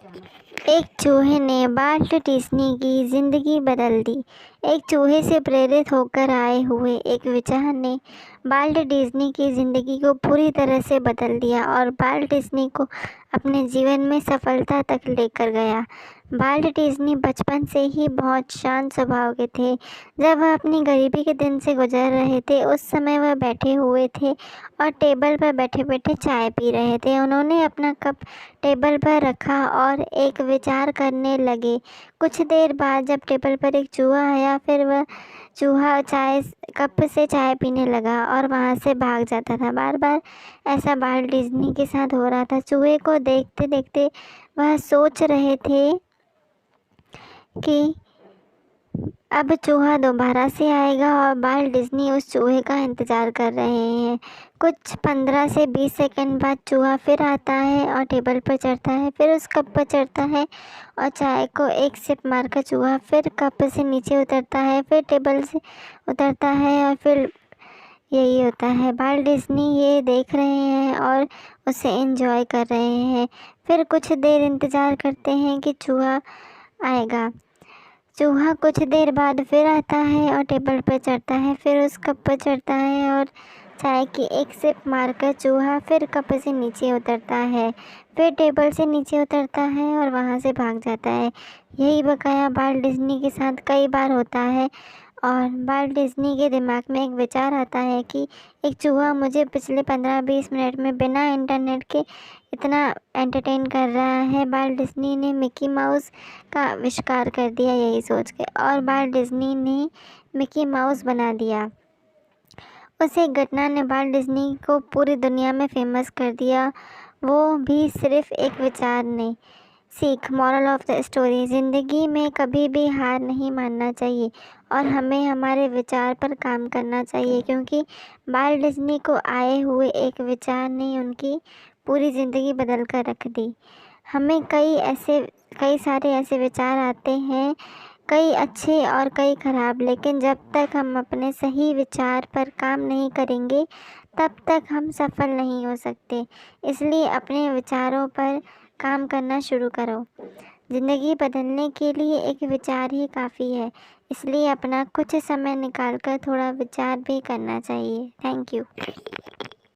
एक चूहे ने वाल्ट डिज्नी की ज़िंदगी बदल दी। एक चूहे से प्रेरित होकर आए हुए एक विचार ने वाल्ट डिज्नी की ज़िंदगी को पूरी तरह से बदल दिया और वाल्ट डिज्नी को अपने जीवन में सफलता तक लेकर गया। वाल्ट डिज्नी बचपन से ही बहुत शांत स्वभाव के थे। जब वह अपनी गरीबी के दिन से गुजर रहे थे, उस समय वह बैठे हुए थे और टेबल पर बैठे बैठे चाय पी रहे थे। उन्होंने अपना कप टेबल पर रखा और एक विचार करने लगे। कुछ देर बाद जब टेबल पर एक चूहा आया, फिर वह चूहा कप से चाय पीने लगा और वहाँ से भाग जाता था। बार बार ऐसा वाल्ट डिज्नी के साथ हो रहा था। चूहे को देखते देखते वह सोच रहे थे कि अब चूहा दोबारा से आएगा और वाल्ट डिज्नी उस चूहे का इंतज़ार कर रहे हैं। कुछ 15 से 20 सेकंड बाद चूहा फिर आता है और टेबल पर चढ़ता है, फिर उस कप पर चढ़ता है और चाय को एक सिप मारकर चूहा फिर कप से नीचे उतरता है, फिर टेबल से उतरता है और फिर यही होता है। वाल्ट डिज्नी ये देख रहे हैं और उसे एंजॉय कर रहे हैं। फिर कुछ देर इंतज़ार करते हैं कि चूहा आएगा। चूहा कुछ देर बाद फिर आता है और टेबल पर चढ़ता है, फिर उस कप पर चढ़ता है और चाय की एक सिप मारकर चूहा फिर कप से नीचे उतरता है, फिर टेबल से नीचे उतरता है और वहाँ से भाग जाता है। यही बकाया वाल्ट डिज्नी के साथ कई बार होता है और वाल्ट डिज्नी के दिमाग में एक विचार आता है कि एक चूहा मुझे पिछले 15-20 मिनट में बिना इंटरनेट के इतना एंटरटेन कर रहा है। वाल्ट डिज्नी ने मिकी माउस का आविष्कार कर दिया यही सोच के, और वाल्ट डिज्नी ने मिकी माउस बना दिया। उस एक घटना ने वाल्ट डिज्नी को पूरी दुनिया में फेमस कर दिया, वो भी सिर्फ एक विचार ने। सीख, मॉरल ऑफ द स्टोरी, ज़िंदगी में कभी भी हार नहीं मानना चाहिए और हमें हमारे विचार पर काम करना चाहिए, क्योंकि वाल्ट डिज्नी को आए हुए एक विचार ने उनकी पूरी ज़िंदगी बदल कर रख दी। हमें कई सारे ऐसे विचार आते हैं, कई अच्छे और कई ख़राब, लेकिन जब तक हम अपने सही विचार पर काम नहीं करेंगे तब तक हम सफल नहीं हो सकते। इसलिए अपने विचारों पर काम करना शुरू करो। ज़िंदगी बदलने के लिए एक विचार ही काफ़ी है, इसलिए अपना कुछ समय निकाल कर थोड़ा विचार भी करना चाहिए। Thank you.